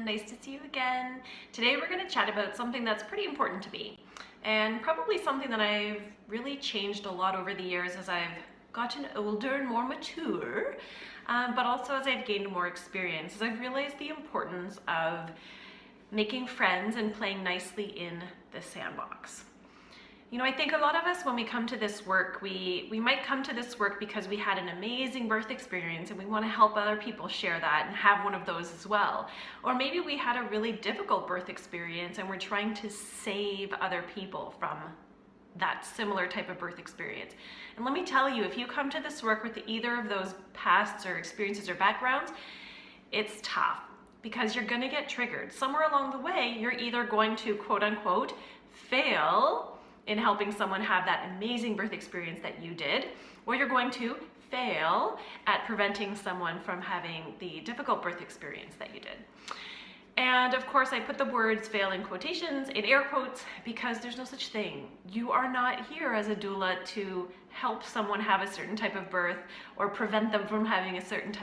nice to see you again. Today we're going to chat about something that's pretty important to me, and probably something that I've really changed a lot over the years as I've gotten older and more mature, but also as I've gained more experience, as I've realized the importance of making friends and playing nicely in the sandbox. You know, I think a lot of us, when we come to this work, we might come to this work because we had an amazing birth experience and we want to help other people share that and have one of those as well. Or maybe we had a really difficult birth experience and we're trying to save other people from that similar type of birth experience. And let me tell you, if you come to this work with either of those pasts or experiences or backgrounds, it's tough because you're going to get triggered. Somewhere along the way, you're either going to, quote unquote, fail in helping someone have that amazing birth experience that you did, or you're going to fail at preventing someone from having the difficult birth experience that you did. And of course, I put the words fail in quotations, in air quotes, because there's no such thing. You are not here as a doula to help someone have a certain type of birth or prevent them from having a certain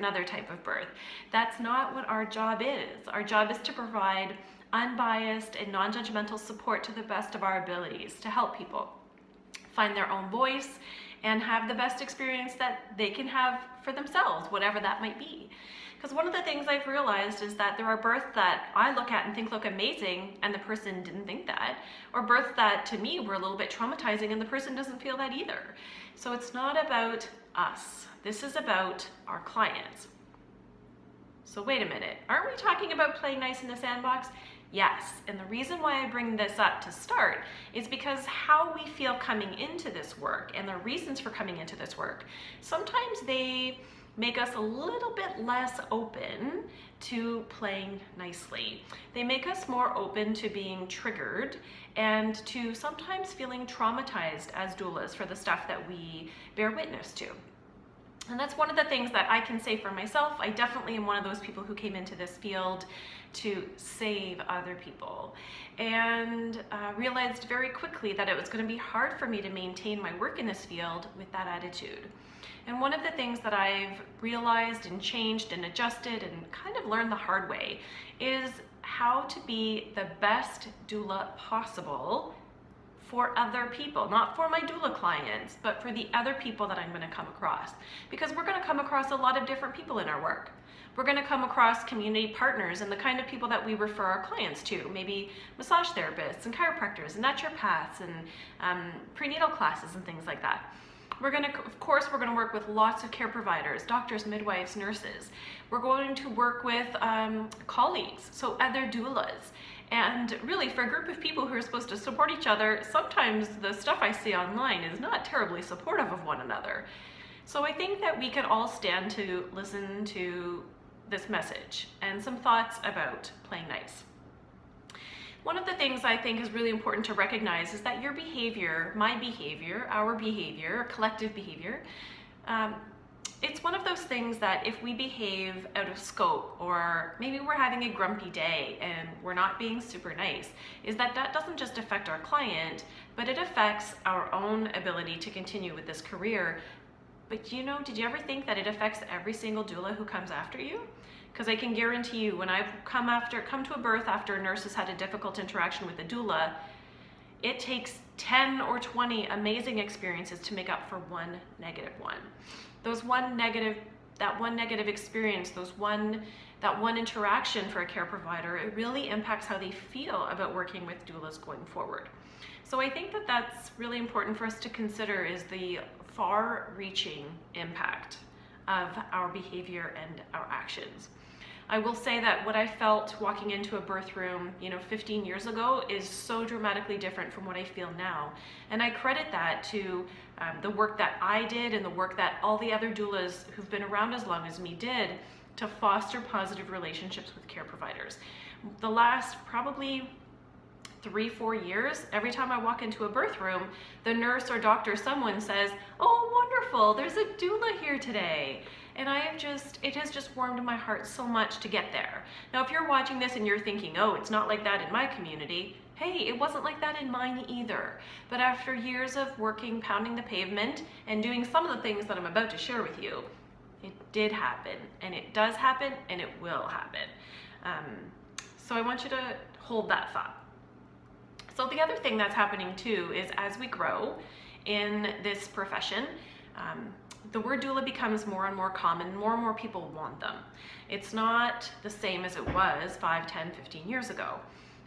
other type of birth. That's not what our job is. Our job is to provide unbiased and non-judgmental support to the best of our abilities to help people find their own voice and have the best experience that they can have for themselves, whatever that might be. Because one of the things I've realized is that there are births that I look at and think look amazing and the person didn't think that, or births that to me were a little bit traumatizing and the person doesn't feel that either. So it's not about us. This is about our clients. So wait a minute, aren't we talking about playing nice in the sandbox? Yes, and the reason why I bring this up to start is because how we feel coming into this work and the reasons for coming into this work, sometimes they make us a little bit less open to playing nicely. They make us more open to being triggered and to sometimes feeling traumatized as doulas for the stuff that we bear witness to. And that's one of the things that I can say for myself. I definitely am one of those people who came into this field to save other people, and realized very quickly that it was going to be hard for me to maintain my work in this field with that attitude. And one of the things that I've realized and changed and adjusted and kind of learned the hard way is how to be the best doula possible for other people, not for my doula clients, but for the other people that I'm going to come across. Because we're going to come across a lot of different people in our work. We're going to come across community partners and the kind of people that we refer our clients to, maybe massage therapists and chiropractors and naturopaths and prenatal classes and things like that. Of course, we're going to work with lots of care providers, doctors, midwives, nurses. We're going to work with colleagues, so other doulas. And really, for a group of people who are supposed to support each other, sometimes the stuff I see online is not terribly supportive of one another. So I think that we could all stand to listen to this message and some thoughts about playing nice. One of the things I think is really important to recognize is that your behavior, my behavior, our behavior, collective behavior, it's one of those things that if we behave out of scope, or maybe we're having a grumpy day and we're not being super nice, is that doesn't just affect our client, but it affects our own ability to continue with this career. But you know, did you ever think that it affects every single doula who comes after you? Because I can guarantee you, when I've come to a birth after a nurse has had a difficult interaction with a doula, it takes 10 or 20 amazing experiences to make up for one negative one. That one negative experience, that one interaction for a care provider, it really impacts how they feel about working with doulas going forward. So I think that that's really important for us to consider, is the far-reaching impact of our behavior and our actions. I will say that what I felt walking into a birth room, 15 years ago is so dramatically different from what I feel now. And I credit that to the work that I did and the work that all the other doulas who've been around as long as me did to foster positive relationships with care providers. The last probably 3-4 years, every time I walk into a birth room, the nurse or doctor, someone says, "Oh, wonderful, there's a doula here today." And it has just warmed my heart so much to get there. Now, if you're watching this and you're thinking, "Oh, it's not like that in my community," hey, it wasn't like that in mine either. But after years of working, pounding the pavement, and doing some of the things that I'm about to share with you, it did happen, and it does happen, and it will happen. So I want you to hold that thought. So the other thing that's happening too is as we grow in this profession, the word doula becomes more and more common, more and more people want them. It's not the same as it was 5, 10, 15 years ago.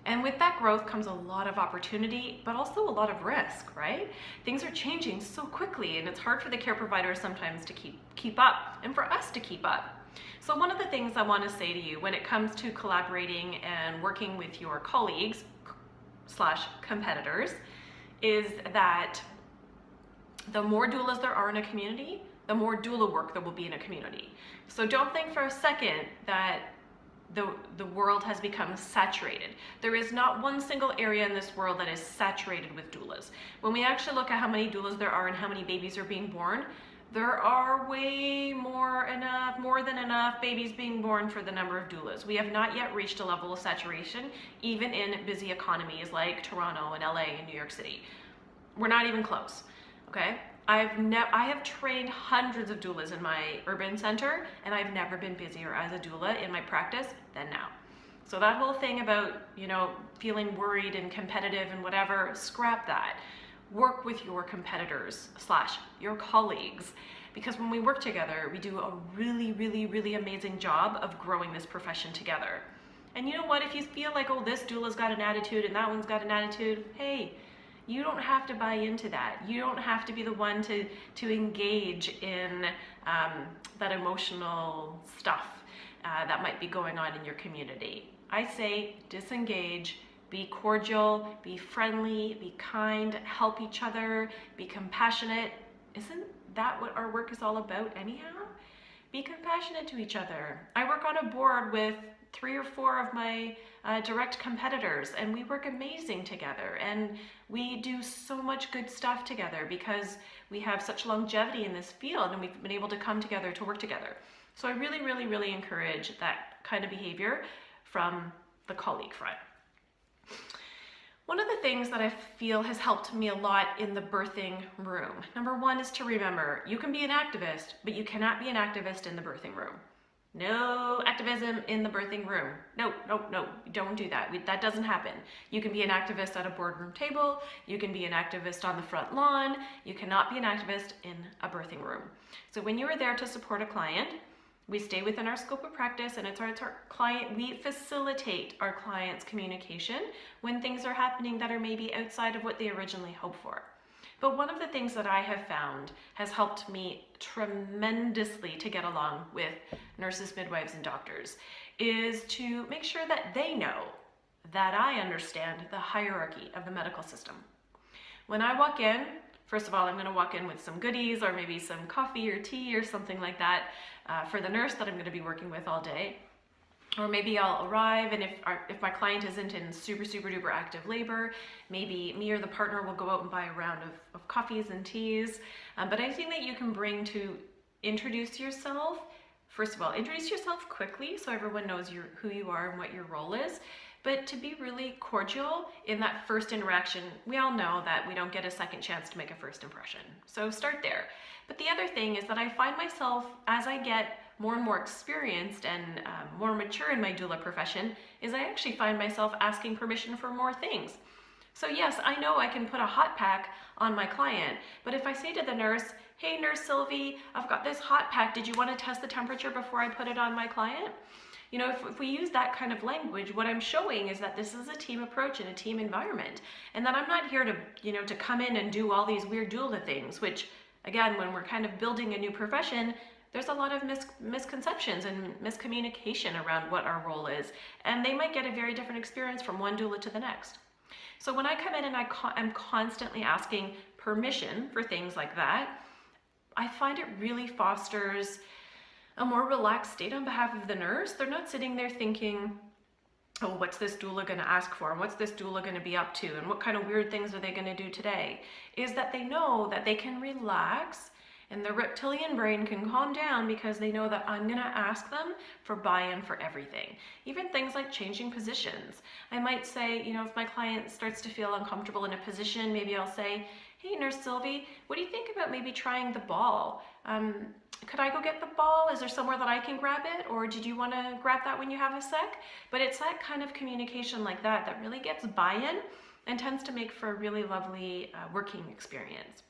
And with that growth comes a lot of opportunity, but also a lot of risk, right? Things are changing so quickly, and it's hard for the care providers sometimes to keep up, and for us to keep up. So one of the things I want to say to you when it comes to collaborating and working with your colleagues / competitors is that the more doulas there are in a community, the more doula work there will be in a community. So don't think for a second that the world has become saturated. There is not one single area in this world that is saturated with doulas. When we actually look at how many doulas there are and how many babies are being born, there are way more than enough babies being born for the number of doulas. We have not yet reached a level of saturation, even in busy economies like Toronto and LA and New York City. We're not even close, okay? I have trained hundreds of doulas in my urban center, and I've never been busier as a doula in my practice than now. So that whole thing about, feeling worried and competitive and whatever, scrap that. Work with your competitors / your colleagues, because when we work together, we do a really, really, really amazing job of growing this profession together. And you know what? If you feel like, oh, this doula's got an attitude and that one's got an attitude, hey, you don't have to buy into that. You don't have to be the one to engage in that emotional stuff that might be going on in your community. I say disengage, be cordial, be friendly, be kind, help each other, be compassionate. Isn't that what our work is all about anyhow? Be compassionate to each other. I work on a board with 3 or 4 of my direct competitors, and we work amazing together, and we do so much good stuff together because we have such longevity in this field, and we've been able to come together to work together. So I really, really, really encourage that kind of behavior from the colleague front. One of the things that I feel has helped me a lot in the birthing room, number 1 is to remember, you can be an activist, but you cannot be an activist in the birthing room. No activism in the birthing room. No, don't do that. That doesn't happen. You can be an activist at a boardroom table. You can be an activist on the front lawn. You cannot be an activist in a birthing room. So when you are there to support a client, we stay within our scope of practice, and it's our client. We facilitate our clients' communication when things are happening that are maybe outside of what they originally hoped for. But one of the things that I have found has helped me tremendously to get along with nurses, midwives, and doctors is to make sure that they know that I understand the hierarchy of the medical system. When I walk in, first of all, I'm going to walk in with some goodies or maybe some coffee or tea or something like that for the nurse that I'm going to be working with all day. Or maybe I'll arrive, and if my client isn't in super, super duper active labor, maybe me or the partner will go out and buy a round of coffees and teas. But anything that you can bring to introduce yourself, first of all, introduce yourself quickly so everyone knows who you are and what your role is. But to be really cordial in that first interaction, we all know that we don't get a second chance to make a first impression. So start there. But the other thing is that I find myself, as I get more and more experienced and more mature in my doula profession, is I actually find myself asking permission for more things. So yes, I know I can put a hot pack on my client, but if I say to the nurse, hey, Nurse Sylvie, I've got this hot pack, did you want to test the temperature before I put it on my client? You know, if we use that kind of language, what I'm showing is that this is a team approach and a team environment, and that I'm not here to, to come in and do all these weird doula things, which, again, when we're kind of building a new profession, there's a lot of misconceptions and miscommunication around what our role is, and they might get a very different experience from one doula to the next. So when I come in and I'm constantly asking permission for things like that, I find it really fosters a more relaxed state on behalf of the nurse. They're not sitting there thinking, oh, what's this doula going to ask for? And what's this doula going to be up to? And what kind of weird things are they going to do today? Is that they know that they can relax and their reptilian brain can calm down because they know that I'm going to ask them for buy-in for everything. Even things like changing positions. I might say, if my client starts to feel uncomfortable in a position, maybe I'll say, hey, Nurse Sylvie, what do you think about maybe trying the ball? could I go get the ball? Is there somewhere that I can grab it? Or did you want to grab that when you have a sec? But it's that kind of communication like that that really gets buy-in and tends to make for a really lovely working experience.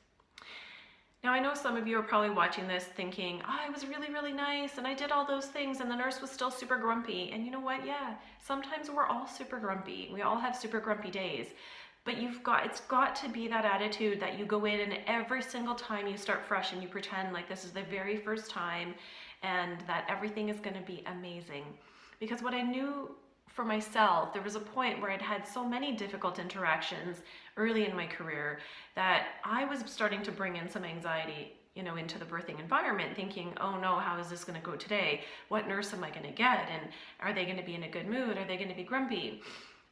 Now, I know some of you are probably watching this thinking, oh, it was really, really nice, and I did all those things, and the nurse was still super grumpy. And you know what? Yeah, sometimes we're all super grumpy. We all have super grumpy days. But it's got to be that attitude that you go in and every single time you start fresh and you pretend like this is the very first time and that everything is going to be amazing. Because what I knew for myself, there was a point where I'd had so many difficult interactions early in my career that I was starting to bring in some anxiety, into the birthing environment, thinking, oh no, how is this going to go today? What nurse am I going to get? And are they going to be in a good mood? Are they going to be grumpy?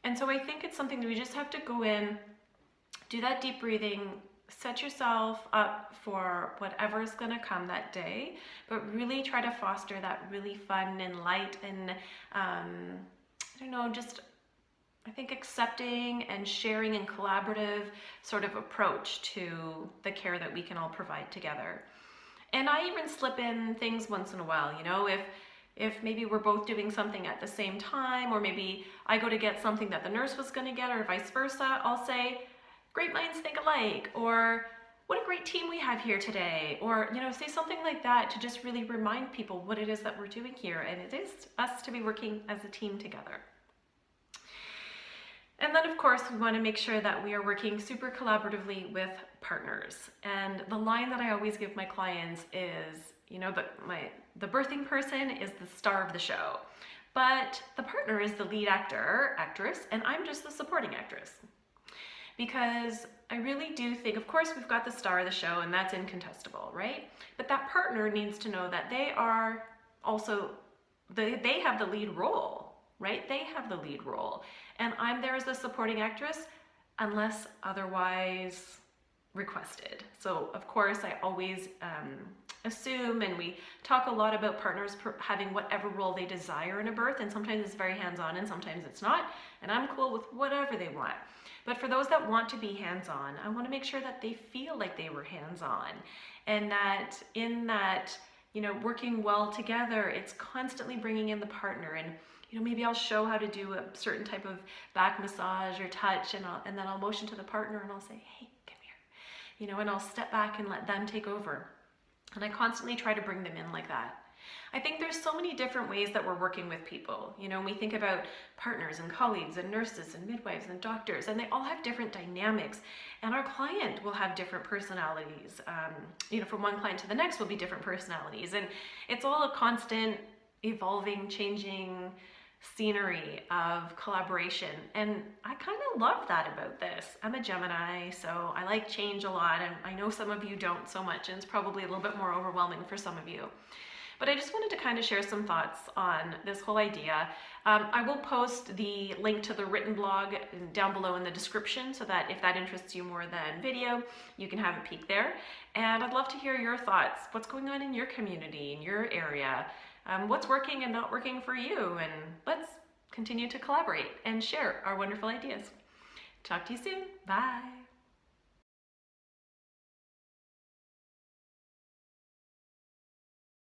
And so I think it's something that we just have to go in, do that deep breathing, set yourself up for whatever is going to come that day, but really try to foster that really fun and light and I think accepting and sharing and collaborative sort of approach to the care that we can all provide together. And I even slip in things once in a while, if maybe we're both doing something at the same time, or maybe I go to get something that the nurse was going to get, or vice versa, I'll say, great minds think alike, or what a great team we have here today, or say something like that to just really remind people what it is that we're doing here, and it is us to be working as a team together. And then of course we want to make sure that we are working super collaboratively with partners. And the line that I always give my clients is, the birthing person is the star of the show, but the partner is the lead actress, and I'm just the supporting actress. Because I really do think, of course, we've got the star of the show, and that's incontestable, right? But that partner needs to know that they are also, they have the lead role, right? They have the lead role. And I'm there as the supporting actress unless otherwise requested. So of course I always assume, and we talk a lot about partners having whatever role they desire in a birth, and sometimes it's very hands-on and sometimes it's not, and I'm cool with whatever they want. But for those that want to be hands-on, I want to make sure that they feel like they were hands-on, and that in that, working well together, it's constantly bringing in the partner. And maybe I'll show how to do a certain type of back massage or touch, and then I'll motion to the partner and I'll say, hey, come here, and I'll step back and let them take over. And I constantly try to bring them in like that. I think there's so many different ways that we're working with people. We think about partners and colleagues and nurses and midwives and doctors, and they all have different dynamics. And our client will have different personalities. From one client to the next will be different personalities. And it's all a constant, evolving, changing scenery of collaboration, and I kind of love that about this. I'm a Gemini, so I like change a lot, and I know some of you don't so much, and it's probably a little bit more overwhelming for some of you. But I just wanted to kind of share some thoughts on this whole idea. I will post the link to the written blog down below in the description, so that if that interests you more than video, you can have a peek there. And I'd love to hear your thoughts. What's going on in your community, in your area? What's working and not working for you, and let's continue to collaborate and share our wonderful ideas. Talk to you soon. Bye.